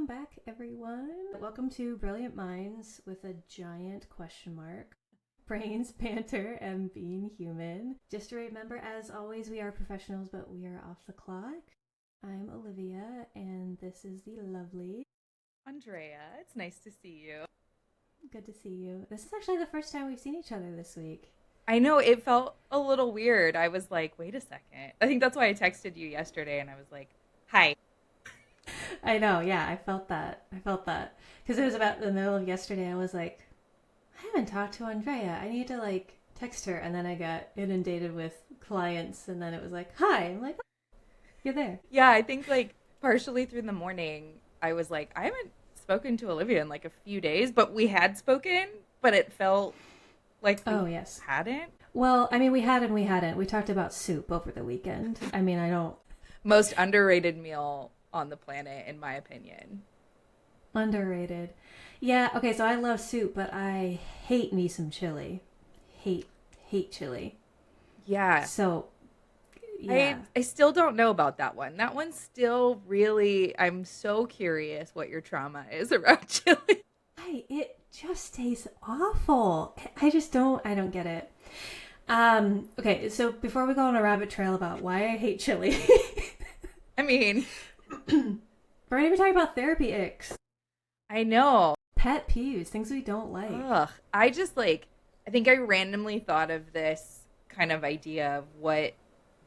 back, everyone. Welcome to Brilliant Minds with a giant question mark. Brains, banter, and being human. Just to remember, as always, we are professionals, but we are off the clock. I'm Olivia, and this is the lovely Andrea. It's nice to see you. Good to see you. This is actually the first time we've seen each other this week. I know it felt a little weird. I was like, wait a second. I think that's why I texted you yesterday and I was like, hi. I know, yeah, I felt that. Because it was about the middle of yesterday. I was like, I haven't talked to Andrea. I need to, text her. And then I got inundated with clients. And then it was like, hi. I'm like, oh, you're there. Yeah, I think partially through the morning, I was like, I haven't spoken to Olivia in a few days. But we had spoken, but it felt like we hadn't. Well, I mean, we had and we hadn't. We talked about soup over the weekend. I mean, I don't... Most underrated meal on the planet, in my opinion. Underrated. Yeah, okay, so I love soup, but I hate me some chili. Hate chili. Yeah. So, yeah. I still don't know about that one. That one's still really... I'm so curious what your trauma is around chili. It just tastes awful. I don't get it. Okay, so before we go on a rabbit trail about why I hate chili. I mean... We're not even talking about therapy icks. I know. Pet peeves, things we don't like. Ugh. I just I think I randomly thought of this kind of idea of what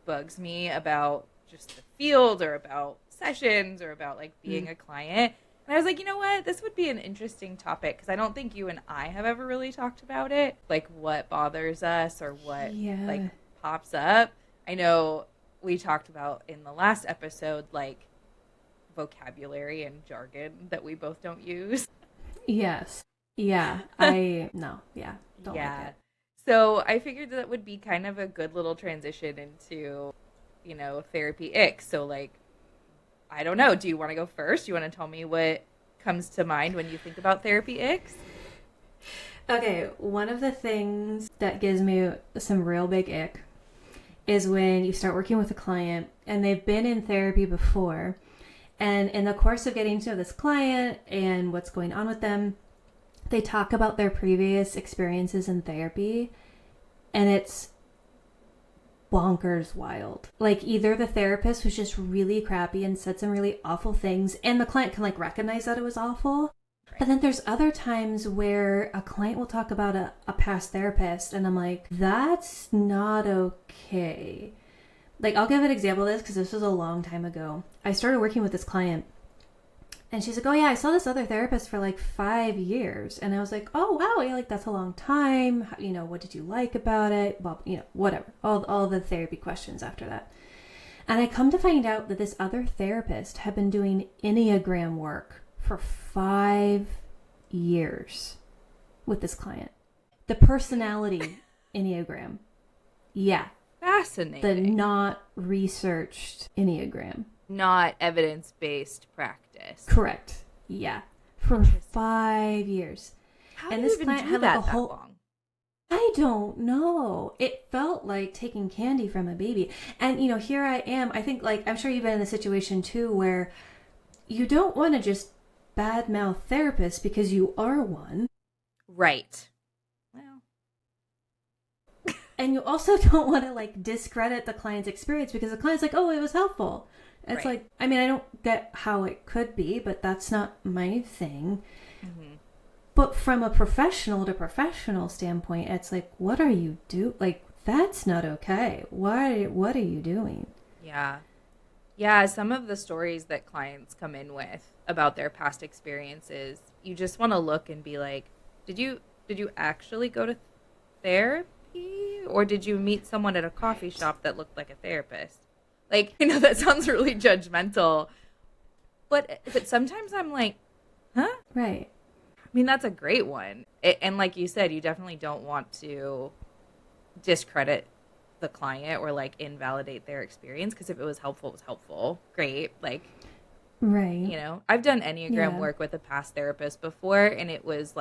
bugs me about just the field or about sessions or about being a client. And I was like, you know what? This would be an interesting topic because I don't think you and I have ever really talked about it. Like what bothers us or what pops up. I know we talked about in the last episode, vocabulary and jargon that we both don't use. Yes. Yeah. Don't like it. So I figured that would be kind of a good little transition into, therapy icks. So I don't know. Do you want to go first? Do you want to tell me what comes to mind when you think about therapy icks? Okay, one of the things that gives me some real big ick is when you start working with a client and they've been in therapy before, and in the course of getting to know this client and what's going on with them, they talk about their previous experiences in therapy, and it's bonkers wild. Either the therapist was just really crappy and said some really awful things, and the client can recognize that it was awful. Right. But then there's other times where a client will talk about a past therapist, and I'm like, that's not okay. I'll give an example of this because this was a long time ago. I started working with this client, and she's like, oh yeah, I saw this other therapist for 5 years. And I was like, oh wow, yeah, that's a long time. What did you like about it? Well, whatever. All the therapy questions after that. And I come to find out that this other therapist had been doing Enneagram work for 5 years with this client. The personality Enneagram. Yeah. Fascinating. The not researched Enneagram. Not evidence-based practice. Correct. Yeah. For 5 years. How do you even do that long? I don't know. It felt like taking candy from a baby. And, here I am. I think, I'm sure you've been in a situation, too, where you don't want to just badmouth therapists because you are one. Right. Well. And you also don't want to, discredit the client's experience because the client's like, oh, it was helpful. It's right. I don't get how it could be, but that's not my thing. Mm-hmm. But from a professional to professional standpoint, it's what are you doing? That's not okay. What are you doing? Yeah. Yeah, some of the stories that clients come in with about their past experiences, you just want to look and be like, did you actually go to therapy? Or did you meet someone at a coffee shop that looked like a therapist? I know that sounds really judgmental, but sometimes I'm like, huh? Right. I mean, that's a great one. And like you said, you definitely don't want to discredit the client or invalidate their experience, because if it was helpful, it was helpful. Great. Right. I've done Enneagram work with a past therapist before, and it was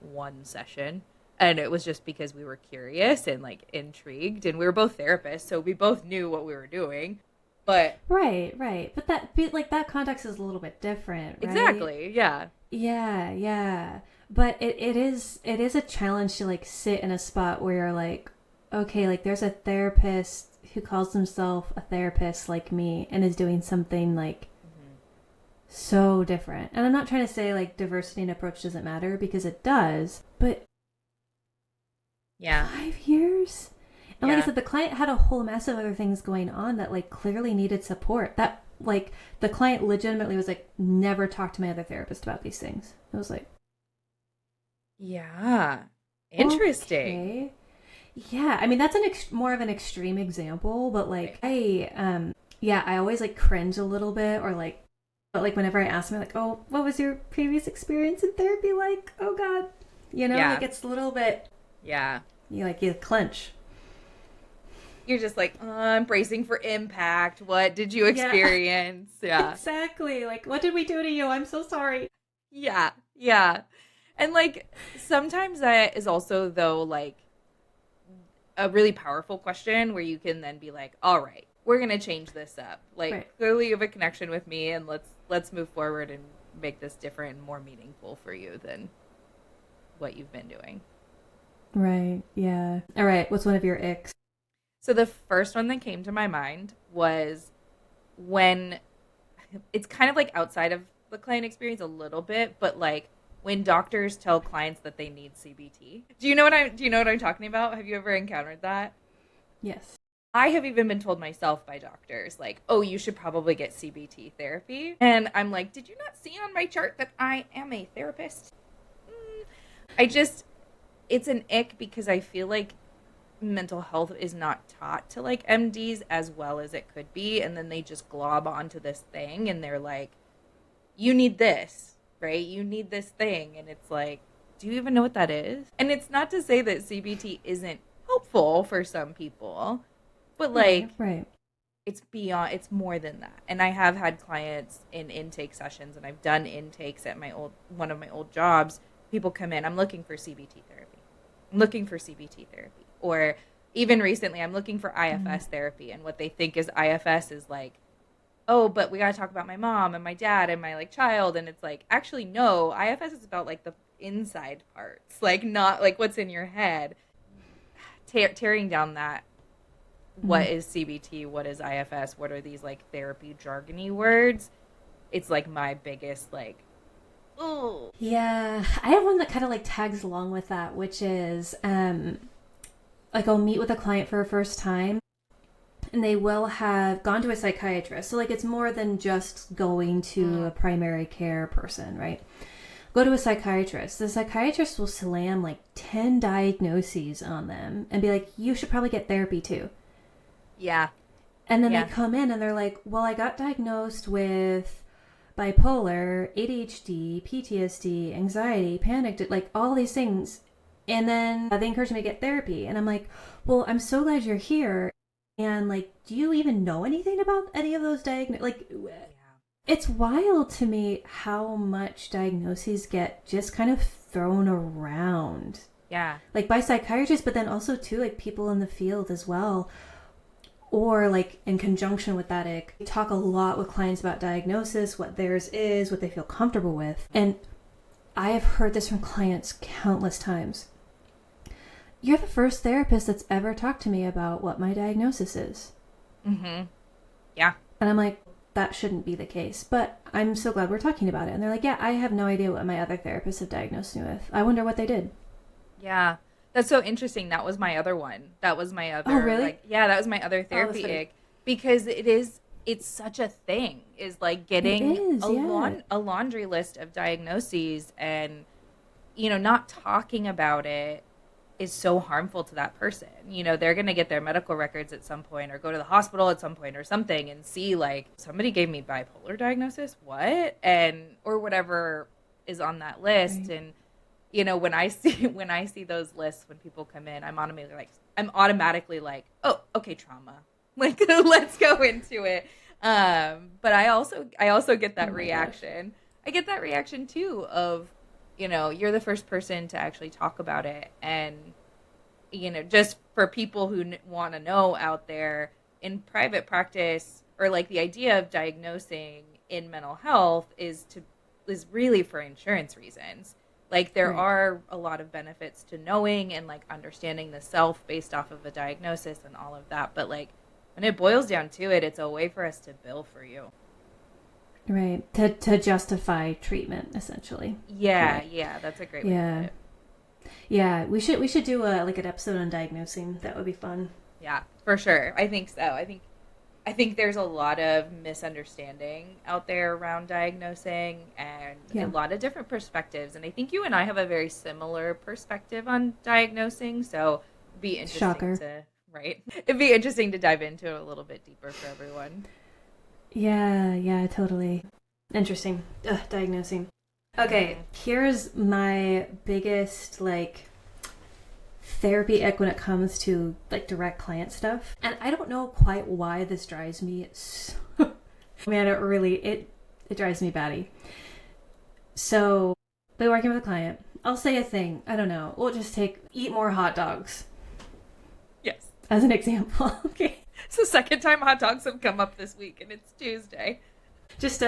one session. And it was just because we were curious and intrigued, and we were both therapists, so we both knew what we were doing. But Right. But like that context is a little bit different, right? exactly, yeah. Yeah. But it is a challenge to like sit in a spot where you're like, okay, like there's a therapist who calls himself a therapist like me and is doing something like Hmm. so different. And I'm not trying to say like diversity in approach doesn't matter because it does, but Yeah. 5 years? And like I Yeah. said, the client had a whole mess of other things going on that like clearly needed support. That like the client legitimately was like, never talk to my other therapist about these things. I was like, Yeah. Interesting. okay. Yeah, I mean that's more of an extreme example, but like Right. yeah, I always like cringe a little bit or like but like whenever I ask them like, "Oh, what was your previous experience in therapy like?" Oh god. Like Yeah. it's a little bit Yeah. you clench. You're just like, I'm bracing for impact. What did you Yeah. experience? Yeah. Exactly. Like, what did we do to you? I'm so sorry. Yeah. Yeah. And like sometimes that is also though like a really powerful question where you can then be like, all right, we're gonna change this up. Like Right. clearly you have a connection with me and let's move forward and make this different and more meaningful for you than what you've been doing. Right. Yeah. All right. What's one of your icks? So the first one that came to my mind was when it's kind of like outside of the client experience a little bit, but like when doctors tell clients that they need CBT. Do you know what I'm talking about? Have you ever encountered that? Yes. I have even been told myself by doctors, like, oh, you should probably get CBT therapy. And I'm like, did you not see on my chart that I am a therapist? Mm. I just, it's an ick because I feel like mental health is not taught to like MDs as well as it could be. And then they just glob onto this thing and they're like, you need this, right? You need this thing. And it's like, do you even know what that is? And it's not to say that CBT isn't helpful for some people, but Right. like, Right. it's beyond, it's more than that. And I have had clients in intake sessions and I've done intakes at one of my old jobs. People come in, I'm looking for CBT therapy. I'm looking for CBT therapy. Or even recently, I'm looking for Mm. IFS therapy. And what they think is IFS is like, oh, but we got to talk about my mom and my dad and my like child. And it's like, actually, no, IFS is about like the inside parts, like not like what's in your head. Tearing down that, what Mm. is CBT, what is IFS, what are these like therapy jargony words? It's like my biggest like, oh, Yeah. I have one that kind of like tags along with that, which is like I'll meet with a client for a first time and they will have gone to a psychiatrist. So like it's more than just going to mm, a primary care person, right? Go to a psychiatrist. The psychiatrist will slam like 10 diagnoses on them and be like, you should probably get therapy too. yeah, And then they yeah, come in and they're like, well, I got diagnosed with bipolar, ADHD, PTSD, anxiety, panic, like all these things. And then they encourage me to get therapy. And I'm like, well, I'm so glad you're here. And like, do you even know anything about any of those diagnoses? Like, yeah, it's wild to me how much diagnoses get just kind of thrown around. yeah, Like by psychiatrists, but then also too, like people in the field as well or like in conjunction with that ick, we talk a lot with clients about diagnosis, what theirs is, what they feel comfortable with. And I have heard this from clients countless times. You're the first therapist that's ever talked to me about what my diagnosis is. mm-hmm, yeah, And I'm like, that shouldn't be the case. But I'm so glad we're talking about it. And they're like, yeah, I have no idea what my other therapists have diagnosed me with. I wonder what they did. yeah. That's so interesting. That was my other one. That was my Oh, other really? like, yeah, that was my other Oh, that's therapy funny. ick because it's such a thing is like It getting is, yeah. a laundry list of diagnoses and not talking about it is so harmful to that person. They're going to get their medical records at some point or go to the hospital at some point or something and see like somebody gave me bipolar diagnosis, what? And or whatever is on that list Right. and when I see when I see those lists when people come in, I'm automatically like, "Oh, okay, trauma." Like let's go into it. But I also get Oh that my gosh. reaction. I get that reaction too of you're the first person to actually talk about it. And, just for people who want to know out there in private practice, or like the idea of diagnosing in mental health is really for insurance reasons. Like there Right. are a lot of benefits to knowing and like understanding the self based off of a diagnosis and all of that. But like when it boils down to it, it's a way for us to bill for you. Right. To justify treatment, essentially. Yeah, Right. yeah, that's a great way to Yeah. put it. Yeah. We should do like an episode on diagnosing. That would be fun. Yeah, for sure. I think so. I think there's a lot of misunderstanding out there around diagnosing and Yeah. a lot of different perspectives. And I think you and I have a very similar perspective on diagnosing. So it'd be interesting Shocker. right? It'd be interesting to dive into it a little bit deeper for everyone. Yeah. Yeah. Totally. Interesting. Diagnosing. Okay. Here's my biggest like therapy ick when it comes to like direct client stuff, and I don't know quite why this drives me so man, it drives me batty. So by working with a client, I'll say a thing, I don't know, we'll just take eat more hot dogs Yes. as an example. Okay, It's the second time hot dogs have come up this week, and it's Tuesday. it's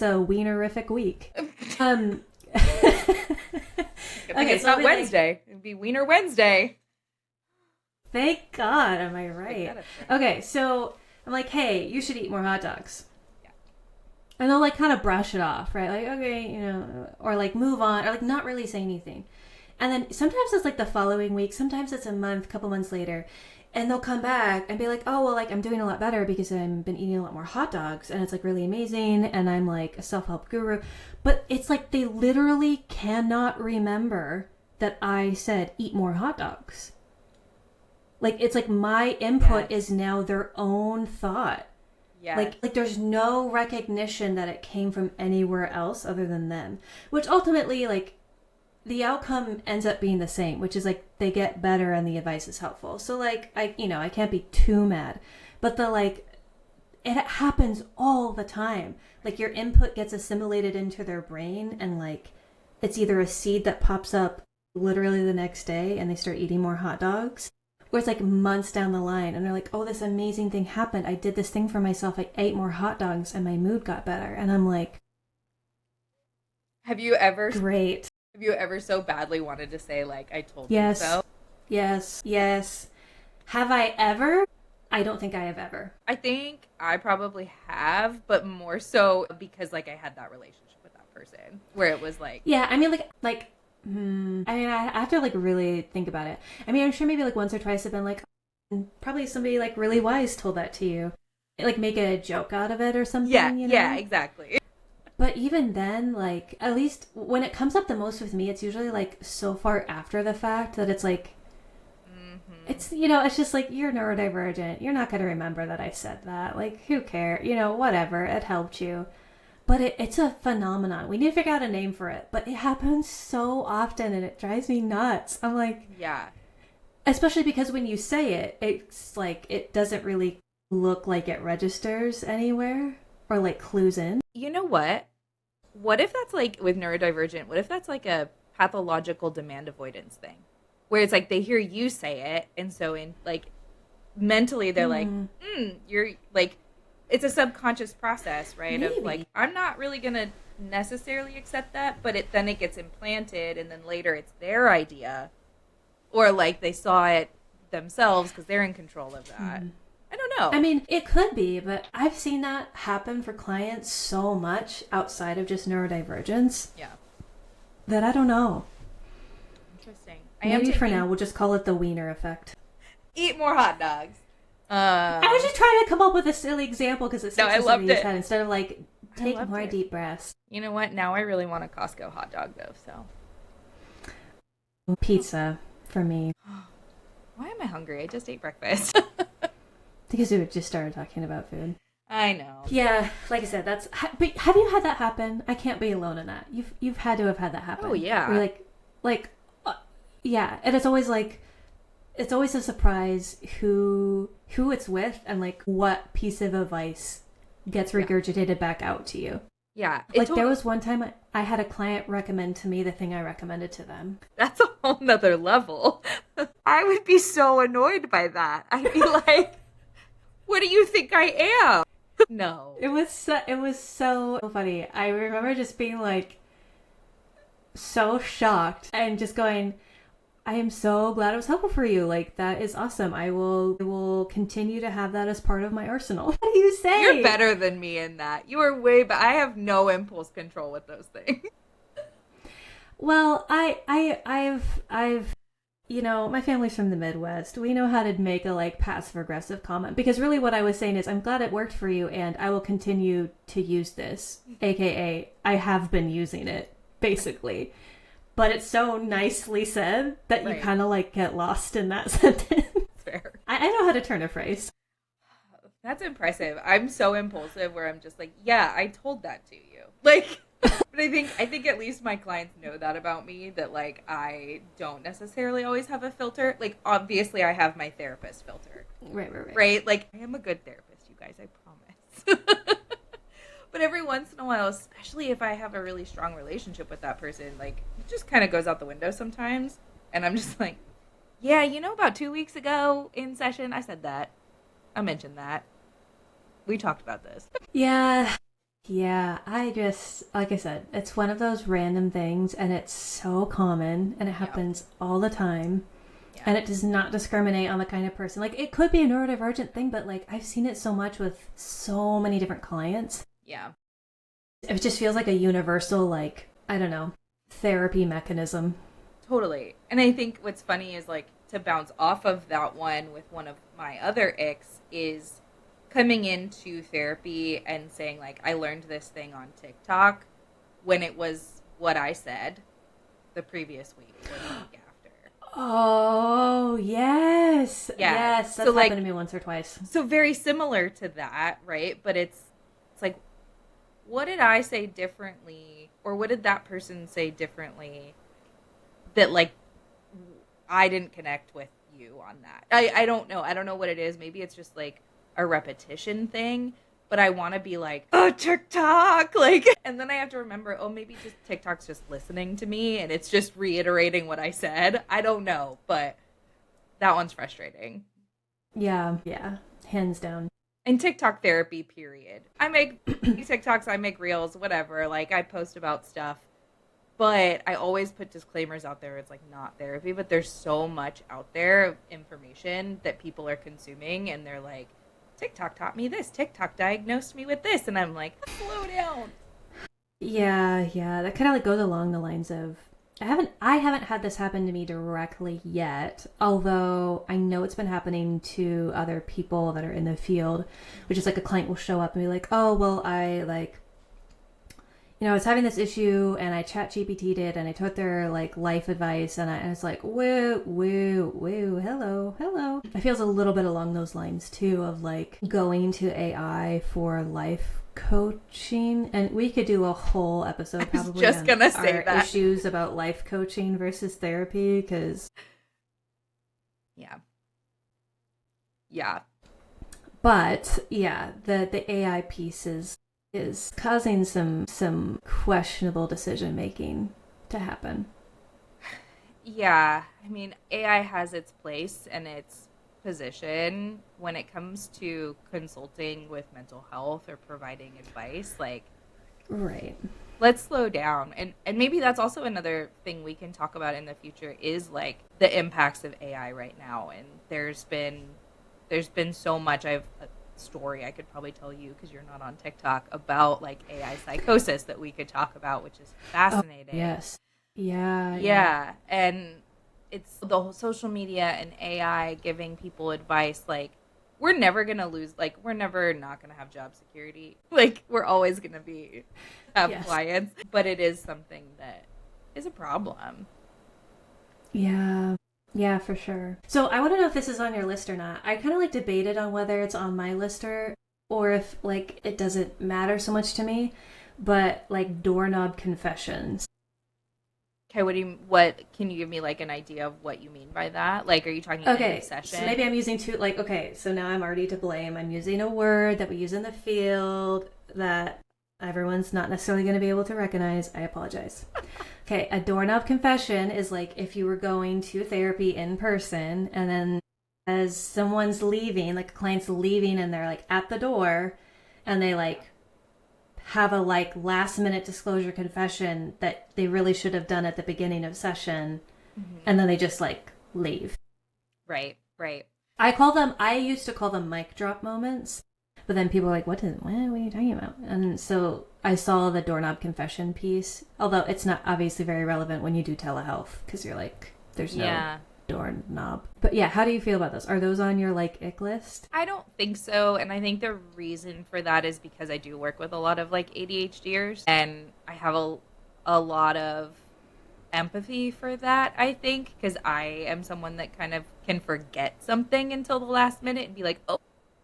a wienerific week. Okay, it's so not we, like- Wednesday. It'd be Wiener Wednesday. Thank God, am I Take right? that up there. Okay, so I'm like, hey, you should eat more hot dogs. Yeah. And they'll like kind of brush it off, right? Like, okay, or like move on, or like not really say anything. And then sometimes it's like the following week, sometimes it's a month, couple months later, and they'll come back and be like, oh, well, like I'm doing a lot better because I've been eating a lot more hot dogs, and it's like really amazing, and I'm like a self-help guru. But it's like they literally cannot remember that I said eat more hot dogs. Like it's like my input Yes. is now their own thought. Yeah. Like there's no recognition that it came from anywhere else other than them, which ultimately like the outcome ends up being the same, which is like they get better and the advice is helpful. So like I can't be too mad, but it happens all the time. Like your input gets assimilated into their brain, and like it's either a seed that pops up literally the next day and they start eating more hot dogs, or it's like months down the line and they're like, oh, this amazing thing happened. I did this thing for myself. I ate more hot dogs and my mood got better. And I'm like, Have you ever great. so badly wanted to say like I told Yes. you so? Yes. Have I ever? I don't think I have ever. I think I probably have, but more so because like I had that relationship with that person where it was like Yeah, I mean, I have to like really think about it. I mean, I'm sure maybe like once or twice I've been like, probably somebody like really wise told that to you. Like make a joke out of it or something, yeah, you know? yeah, exactly. But even then, like, at least when it comes up the most with me, it's usually like so far after the fact that it's like, it's, it's just like, you're neurodivergent. You're not going to remember that I said that. Like, who cares? Whatever. It helped you. But it's a phenomenon. We need to figure out a name for it. But it happens so often and it drives me nuts. I'm like, Yeah. especially because when you say it, it's like, it doesn't really look like it registers anywhere or like clues in. You know what? What if that's like with neurodivergent? What if that's like a pathological demand avoidance thing? Where it's like they hear you say it, and so in like mentally they're like, you're like, it's a subconscious process, right? Maybe. Of like, I'm not really gonna necessarily accept that, but then it gets implanted, and then later it's their idea, or like they saw it themselves because they're in control of that. I don't know. I mean, it could be, but I've seen that happen for clients so much outside of just neurodivergence Yeah. that I don't know. Interesting. Maybe for now we'll just call it the wiener effect. Eat more hot dogs. I was just trying to come up with a silly example because it sticks I in loved somebody's it. head instead of like take loved more it. deep breaths. You know what? Now I really want a Costco hot dog though. So Pizza for me why am I hungry? I just ate breakfast. because we just started talking about food. I know. Yeah, like I said, but have you had that happen? I can't be alone in that. You've had to have had that happen. Oh, yeah. Where yeah, and it's always like, it's always a surprise who it's with and like what piece of advice gets regurgitated back out to you. Yeah. Like there was one time I had a client recommend to me the thing I recommended to them. That's a whole nother level. I would be so annoyed by that. I'd be like, what do you think I am? No. It was so funny. I remember just being like so shocked and just going, I am so glad it was helpful for you. Like, that is awesome. I will continue to have that as part of my arsenal. What do you say? You're better than me in that. You are way better. I have no impulse control with those things. Well, I've my family's from the Midwest. We know how to make a like passive aggressive comment, because really what I was saying is I'm glad it worked for you and I will continue to use this, aka I have been using it, basically. But it's so nicely said that you kind of like get lost in that sentence. Fair. I know how to turn a phrase. That's impressive. I'm so impulsive where I'm just like, yeah, I told that to you. Like, but I think at least my clients know that about me, that like I don't necessarily always have a filter. Like, obviously I have my therapist filter. Right? Like, I am a good therapist, you guys, I promise. But every once in a while, especially if I have a really strong relationship with that person, like, it just kind of goes out the window sometimes. And I'm just like, yeah, about 2 weeks ago in session, I said that. I mentioned that. We talked about this. Yeah, I just, like I said, it's one of those random things, and it's so common, and it happens all the time. Yeah. And it does not discriminate on the kind of person. Like, it could be a neurodivergent thing, but, like, I've seen it so much with so many different clients. Yeah. It just feels like a universal, like, I don't know, therapy mechanism. Totally. And I think what's funny is, like, to bounce off of that one with one of my other icks is coming into therapy and saying, like, I learned this thing on TikTok when it was what I said the previous week or the week after. Oh, yes. Yeah. Yes, that's happened to me once or twice. So very similar to that, right? But it's like, what did I say differently, or what did that person say differently that, like, I didn't connect with you on that? I don't know. I don't know what it is. Maybe it's just, like, a repetition thing, but I want to be like, oh, TikTok, like, and then I have to remember, oh, maybe just TikTok's just listening to me and it's just reiterating what I said. I don't know, but that one's frustrating. Yeah, hands down. And TikTok therapy, period. I make TikToks, I make reels, whatever. Like, I post about stuff, but I always put disclaimers out there. It's like, not therapy, but there's so much out there of information that people are consuming, and they're like, TikTok taught me this. TikTok diagnosed me with this. And I'm like, slow down. Yeah. That kind of like goes along the lines of, I haven't had this happen to me directly yet, although I know it's been happening to other people that are in the field, which is like a client will show up and be like, oh, well, I like, I was having this issue and I chat GPT'd it and I took their like life advice and I was like, woo, hello. It feels a little bit along those lines too, of like going to AI for life coaching. And we could do a whole episode probably just gonna say our that. Issues about life coaching versus therapy, because yeah. But yeah, the AI piece is causing some questionable decision making to happen. Yeah, I mean, AI has its place and its position when it comes to consulting with mental health or providing advice. Like, right. Let's slow down. And maybe that's also another thing we can talk about in the future is like the impacts of AI right now. And there's been so much. I have a story I could probably tell you, because you're not on TikTok, about like AI psychosis that we could talk about, which is fascinating. Oh, yes. Yeah. And it's the whole social media and AI giving people advice. Like, we're never going to lose, like, we're never not going to have job security. Like, we're always going to have clients, but it is something that is a problem. Yeah, for sure. So I want to know if this is on your list or not. I kind of like debated on whether it's on my list or if like it doesn't matter so much to me, but like doorknob confessions. Okay, what can you give me like an idea of what you mean by that? Like, are you talking in a session? So maybe I'm using so now I'm already to blame. I'm using a word that we use in the field that everyone's not necessarily going to be able to recognize. I apologize. Okay, a doorknob confession is like if you were going to therapy in person and then as someone's leaving, like a client's leaving and they're like at the door, and they like have a like last minute disclosure confession that they really should have done at the beginning of session, and then they just like leave. Right, right. I used to call them mic drop moments, but then people were like, what are you talking about? And so I saw the doorknob confession piece, although it's not obviously very relevant when you do telehealth, because you're like, there's no doorknob. But yeah, how do you feel about those? Are those on your like ick list? I don't think so, and I think the reason for that is because I do work with a lot of like ADHDers, and I have a lot of empathy for that, I think, because I am someone that kind of can forget something until the last minute and be like, oh,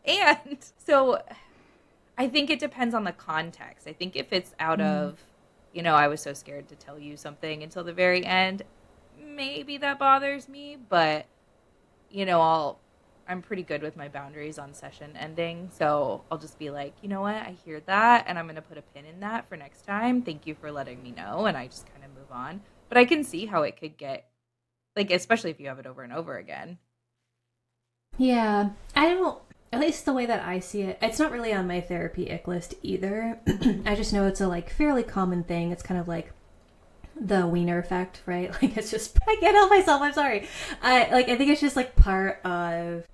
and so I think it depends on the context. I think if it's out of, I was so scared to tell you something until the very end, maybe that bothers me, but I'm pretty good with my boundaries on session ending, so I'll just be like, you know what, I hear that, and I'm going to put a pin in that for next time. Thank you for letting me know, and I just kind of move on. But I can see how it could get, like, especially if you have it over and over again. Yeah, I don't, at least the way that I see it, it's not really on my therapy ick list either. I just know it's a, like, fairly common thing. It's kind of like the wiener effect, right? Like, it's just, I can't help myself, I'm sorry. I think it's just, like, part of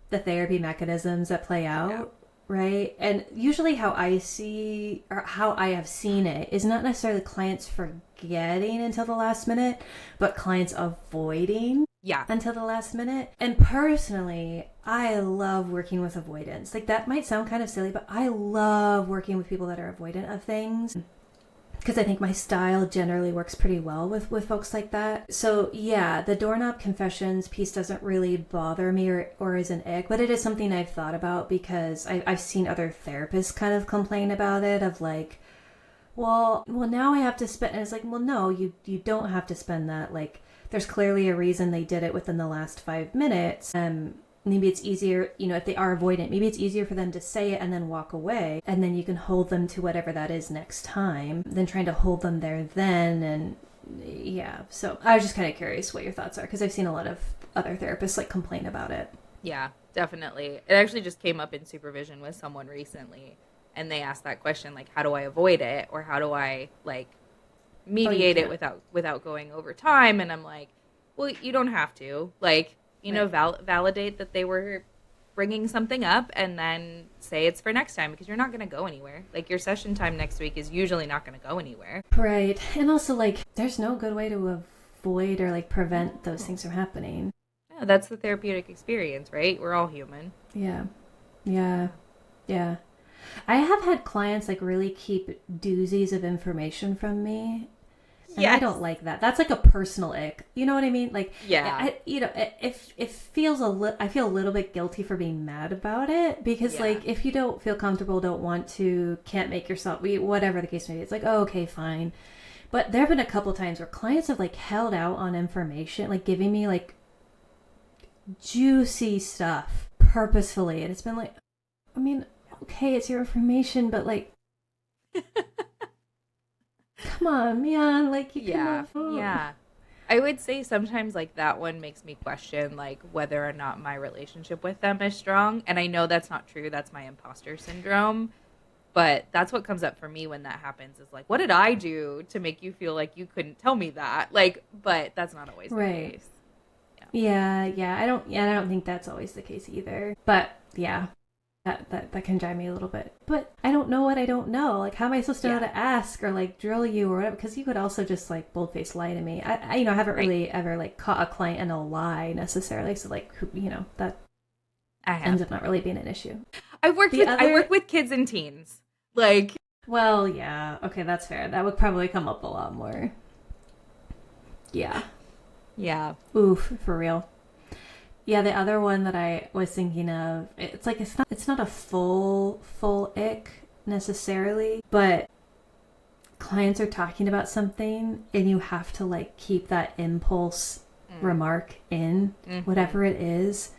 the therapy mechanisms that play out, right? And usually how I see, or how I have seen it, is not necessarily clients forgetting until the last minute, but clients avoiding until the last minute. And personally, I love working with avoidance. Like, that might sound kind of silly, but I love working with people that are avoidant of things, because I think my style generally works pretty well with folks like that. So yeah, the doorknob confessions piece doesn't really bother me or is an ick, but it is something I've thought about, because I've seen other therapists kind of complain about it, of like, well, now I have to spend, and it's like, well, no, you don't have to spend that. Like, there's clearly a reason they did it within the last 5 minutes. Maybe it's easier, if they are avoidant, maybe it's easier for them to say it and then walk away, and then you can hold them to whatever that is next time, than trying to hold them there then. And yeah, so I was just kind of curious what your thoughts are, because I've seen a lot of other therapists like complain about it. Yeah, definitely. It actually just came up in supervision with someone recently, and they asked that question, like, how do I avoid it, or how do I like mediate it without going over time? And I'm like, well, you don't have to, like, validate that they were bringing something up, and then say it's for next time, because you're not going to go anywhere. Like, your session time next week is usually not going to go anywhere. Right. And also, like, there's no good way to avoid or like prevent those things from happening. Yeah, that's the therapeutic experience, right? We're all human. Yeah. I have had clients like really keep doozies of information from me. And I don't like that. That's like a personal ick. You know what I mean? Like, it feels I feel a little bit guilty for being mad about it, because like, if you don't feel comfortable, don't want to, can't make yourself, whatever the case may be, it's like, oh, okay, fine. But there have been a couple times where clients have like held out on information, like giving me like juicy stuff purposefully. And it's been like, I mean, okay, it's your information, but like, come on, man, like, you yeah. I would say sometimes like that one makes me question like whether or not my relationship with them is strong. And I know that's not true. That's my imposter syndrome. But that's what comes up for me when that happens, is like, what did I do to make you feel like you couldn't tell me that? Like, but that's not always the case. Yeah. I don't think that's always the case either. But yeah. That can drive me a little bit. But I don't know what I don't know. Like, how am I supposed to know to ask or like drill you or whatever? Because you could also just like boldface lie to me. I haven't really ever like caught a client in a lie necessarily. So like, that ends up not really being an issue. I work with kids and teens. Like, well, yeah, okay, that's fair. That would probably come up a lot more. Yeah. Oof, for real. Yeah, the other one that I was thinking of, it's like, it's not a full ick necessarily, but clients are talking about something and you have to like keep that impulse remark in, whatever it is.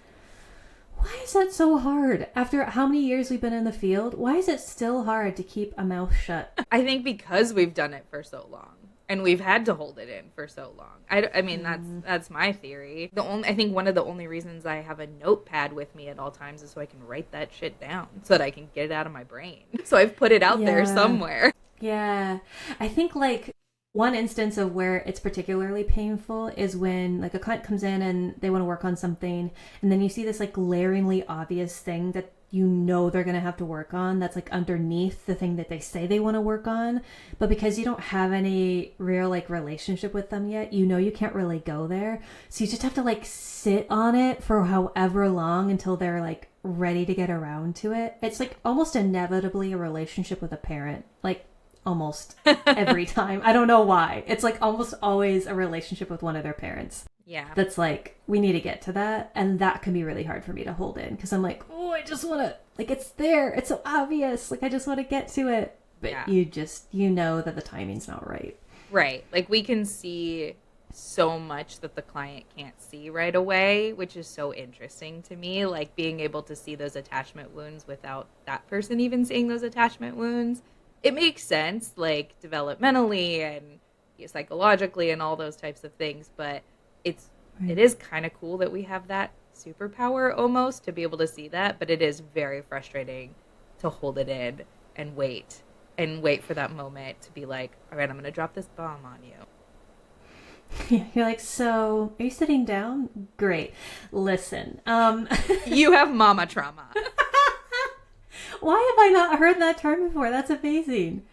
Why is that so hard? After how many years we've been in the field, why is it still hard to keep a mouth shut? I think because we've done it for so long. and we've had to hold it in for so long. I mean, that's my theory. I think one of the only reasons I have a notepad with me at all times is so I can write that shit down so that I can get it out of my brain. So I've put it out there somewhere. Yeah. I think like one instance of where it's particularly painful is when like a client comes in and they want to work on something, and then you see this like glaringly obvious thing that you know they're going to have to work on that's like underneath the thing that they say they want to work on, but because you don't have any real like relationship with them yet, you know you can't really go there, so you just have to like sit on it for however long until they're like ready to get around to it. It's like almost inevitably a relationship with a parent, like almost every time. I don't know why. It's like almost always a relationship with one of their parents. Yeah. That's like, we need to get to that. And that can be really hard for me to hold in because I'm like, oh, I just want to, like, it's there. It's so obvious. Like, I just want to get to it. But you know that the timing's not right. Right. Like, we can see so much that the client can't see right away, which is so interesting to me. Like, being able to see those attachment wounds without that person even seeing those attachment wounds. It makes sense, like, developmentally and psychologically and all those types of things, but it is kind of cool that we have that superpower almost to be able to see that, but it is very frustrating to hold it in and wait for that moment to be like, all right, I'm going to drop this bomb on you. You're like, so are you sitting down? Great. Listen, you have mama trauma. Why have I not heard that term before? That's amazing.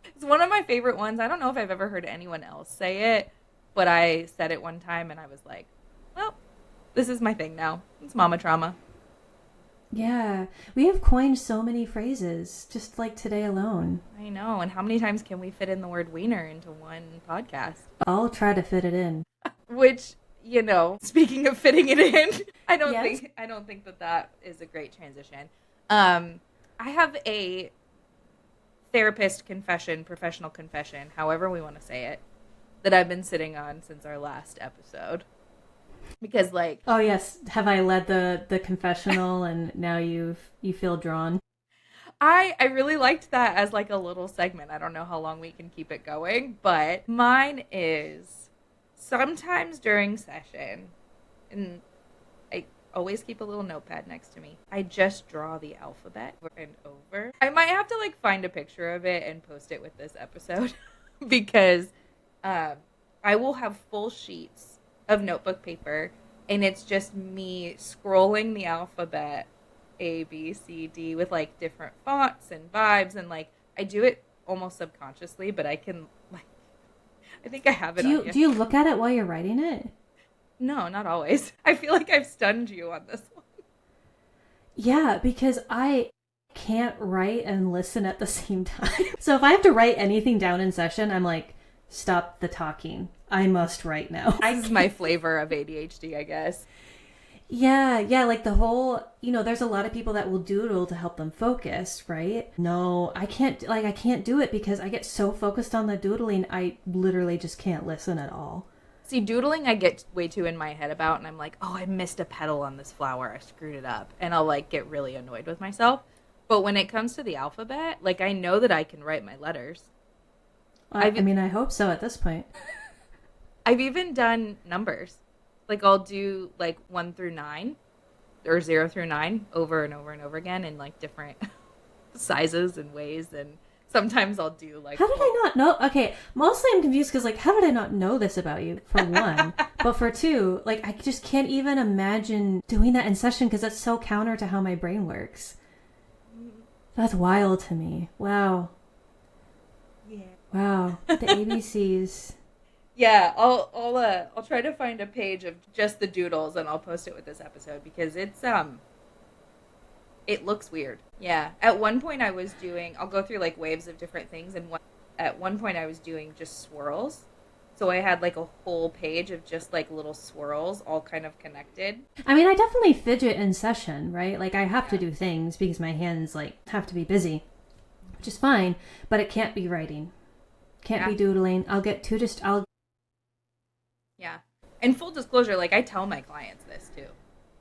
It's one of my favorite ones. I don't know if I've ever heard anyone else say it, but I said it one time and I was like, well, this is my thing now. It's mama trauma. Yeah. We have coined so many phrases just like today alone. I know. And how many times can we fit in the word wiener into one podcast? I'll try to fit it in. Which, you know, speaking of fitting it in, I don't think that is a great transition. I have a therapist confession, professional confession, however we want to say it, that I've been sitting on since our last episode. Because, like... Oh, yes. Have I led the confessional and now you feel drawn? I really liked that as, like, a little segment. I don't know how long we can keep it going, but mine is sometimes during session, and I always keep a little notepad next to me, I just draw the alphabet over and over. I might have to, like, find a picture of it and post it with this episode because I will have full sheets of notebook paper and it's just me scrolling the alphabet A, B, C, D with, like, different fonts and vibes, and, like, I do it almost subconsciously, but I can, like, I think I have it Do you look at it while you're writing it? No, not always. I feel like I've stunned you on this one. Yeah, because I can't write and listen at the same time. So if I have to write anything down in session, I'm like, stop the talking. I must write now. This is my flavor of ADHD, I guess. Yeah, like the whole, there's a lot of people that will doodle to help them focus, right? No, I can't do it because I get so focused on the doodling, I literally just can't listen at all. See, doodling I get way too in my head about, and I'm like, oh, I missed a petal on this flower. I screwed it up. And I'll, like, get really annoyed with myself. But when it comes to the alphabet, like, I know that I can write my letters. I hope so at this point. I've even done numbers. Like, I'll do, like, 1 through 9, or 0 through 9, over and over and over again in, like, different sizes and ways, and sometimes I'll do, like... How did I not know? Okay, mostly I'm confused because, like, how did I not know this about you, for one? But for two, like, I just can't even imagine doing that in session because that's so counter to how my brain works. That's wild to me. Wow. Yeah. Wow. The ABCs... Yeah, I'll try to find a page of just the doodles and I'll post it with this episode because it's it looks weird. Yeah. At one point I'll go through, like, waves of different things, and at one point I was doing just swirls. So I had, like, a whole page of just, like, little swirls all kind of connected. I mean, I definitely fidget in session, right? Like, I have to do things because my hands, like, have to be busy, which is fine, but it can't be writing. Can't be doodling. Yeah. And full disclosure, like, I tell my clients this too.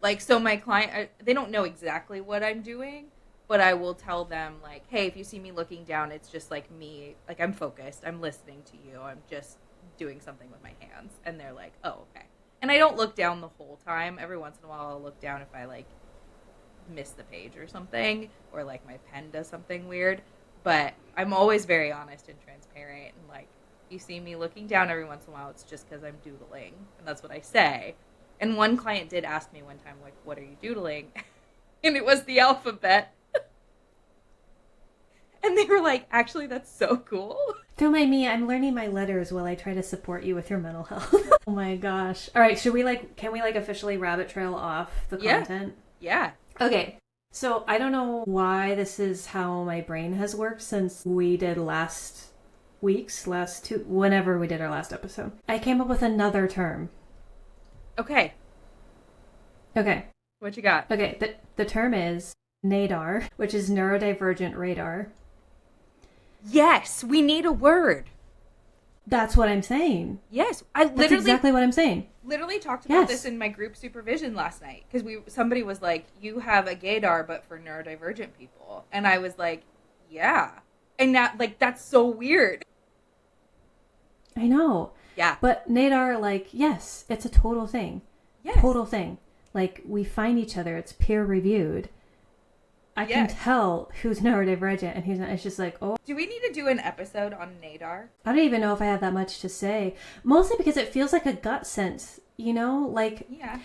Like, so my client, they don't know exactly what I'm doing, but I will tell them, like, hey, if you see me looking down, it's just like me, like I'm focused, I'm listening to you, I'm just doing something with my hands. And they're like, oh, okay. And I don't look down the whole time. Every once in a while I'll look down if I like miss the page or something, or like my pen does something weird. But I'm always very honest and transparent, and like, you see me looking down every once in a while, it's just because I'm doodling, and that's what I say. And one client did ask me one time, like, what are you doodling? And it was the alphabet. And they were like, actually, that's so cool. Don't mind me, I'm learning my letters while I try to support you with your mental health. Oh my gosh. All right, can we officially rabbit trail off the content? Yeah. Okay. So I don't know why this is how my brain has worked since we did whenever we did our last episode. I came up with another term. Okay. What you got? Okay, the term is NADAR, which is neurodivergent radar. Yes, we need a word. That's what I'm saying. Yes, That's exactly what I'm saying. Literally talked about this in my group supervision last night, because somebody was like, you have a gaydar but for neurodivergent people, and I was like, yeah, and that, like, that's so weird. I know. Yeah, but NADAR, like, yes, it's a total thing. Yes. Total thing. Like, we find each other. It's peer reviewed. I can tell who's neurodivergent and who's not. It's just like, oh. Do we need to do an episode on NADAR? I don't even know if I have that much to say. Mostly because it feels like a gut sense, you know? Like, yeah.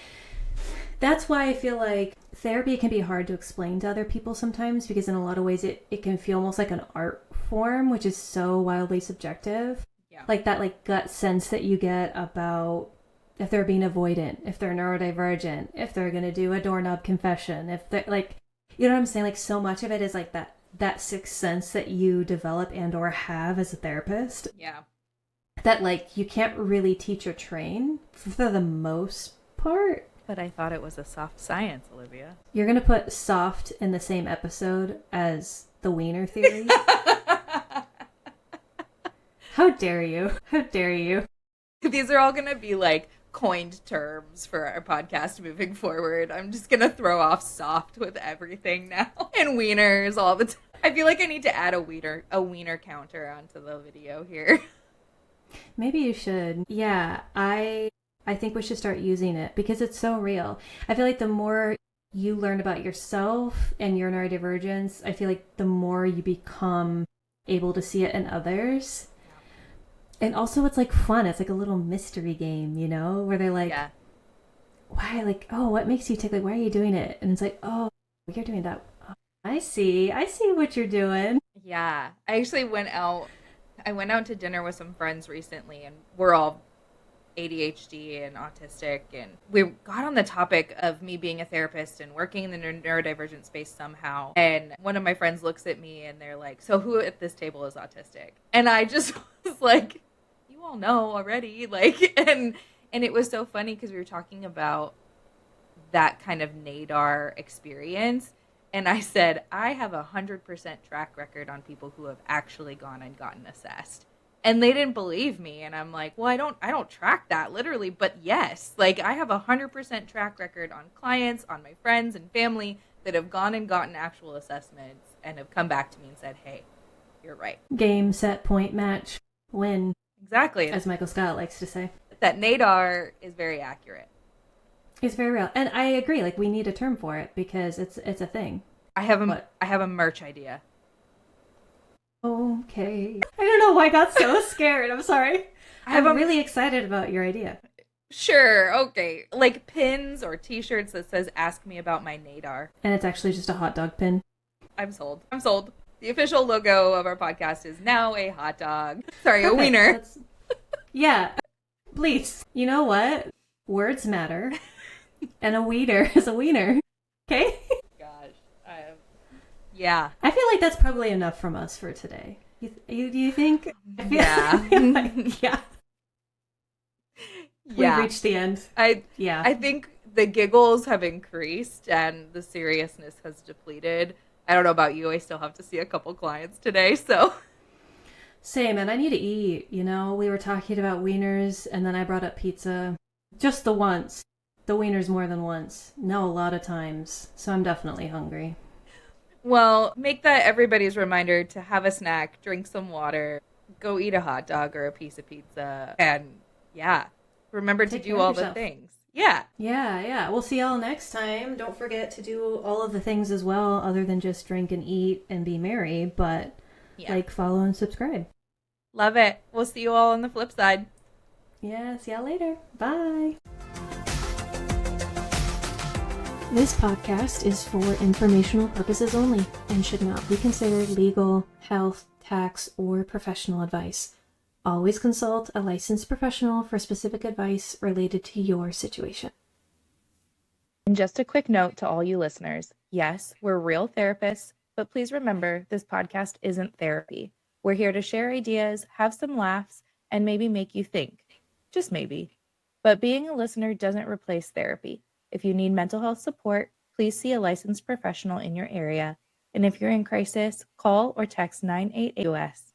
That's why I feel like therapy can be hard to explain to other people sometimes, because in a lot of ways it can feel almost like an art form, which is so wildly subjective. Yeah. Like that, like, gut sense that you get about if they're being avoidant, if they're neurodivergent, if they're going to do a doorknob confession, if they're like, you know what I'm saying? Like, so much of it is like that sixth sense that you develop and or have as a therapist. Yeah. That, like, you can't really teach or train for the most part. But I thought it was a soft science, Olivia. You're going to put soft in the same episode as the wiener theory? How dare you? How dare you? These are all going to be, like, coined terms for our podcast moving forward. I'm just going to throw off soft with everything now. And wieners all the time. I feel like I need to add a wiener counter onto the video here. Maybe you should. Yeah, I think we should start using it because it's so real. I feel like the more you learn about yourself and your neurodivergence, I feel like the more you become able to see it in others. And also it's like fun. It's like a little mystery game, you know, where they're like, why? Like, oh, what makes you tick? Like, why are you doing it? And it's like, oh, you're doing that. Oh, I see what you're doing. Yeah. I actually went out to dinner with some friends recently, and we're all ADHD and autistic, and we got on the topic of me being a therapist and working in the neurodivergent space somehow. And one of my friends looks at me and they're like, so who at this table is autistic? And I just was like, you all know already. Like, and it was so funny because we were talking about that kind of NADAR experience. And I said, I have 100% track record on people who have actually gone and gotten assessed. And they didn't believe me. And I'm like, well, I don't track that literally, but yes, like I have 100% track record on clients, on my friends and family that have gone and gotten actual assessments and have come back to me and said, hey, you're right. Game, set, point, match, win. Exactly. As Michael Scott likes to say. That NADAR is very accurate. It's very real. And I agree. Like, we need a term for it because it's a thing. I have a merch idea. Okay. I don't know why I got so scared. I'm sorry. I'm really excited about your idea. Sure. Okay. Like pins or t-shirts that says, ask me about my NADAR. And it's actually just a hot dog pin. I'm sold. The official logo of our podcast is now a hot dog. Sorry, perfect. A wiener. Yeah. Please. You know what? Words matter. And a wiener is a wiener. Okay? Yeah. I feel like that's probably enough from us for today. Do you think? Yeah. Yeah. We've reached the end. I think the giggles have increased and the seriousness has depleted. I don't know about you. I still have to see a couple clients today, so. Same, and I need to eat. You know, we were talking about wieners and then I brought up pizza. Just the once. The wieners more than once. No, a lot of times. So I'm definitely hungry. Well, make that everybody's reminder to have a snack, drink some water, go eat a hot dog or a piece of pizza, and yeah, remember to Take do care of all the yourself. things. Yeah. Yeah. We'll see y'all next time. Don't forget to do all of the things as well, other than just drink and eat and be merry, but Yeah. like, follow, and subscribe. Love it. We'll see you all on the flip side. Yeah, see y'all later. Bye. This podcast is for informational purposes only and should not be considered legal, health, tax, or professional advice. Always consult a licensed professional for specific advice related to your situation. And just a quick note to all you listeners. Yes, we're real therapists, but please remember this podcast isn't therapy. We're here to share ideas, have some laughs, and maybe make you think. Just maybe. But being a listener doesn't replace therapy. If you need mental health support, please see a licensed professional in your area. And if you're in crisis, call or text 988 US.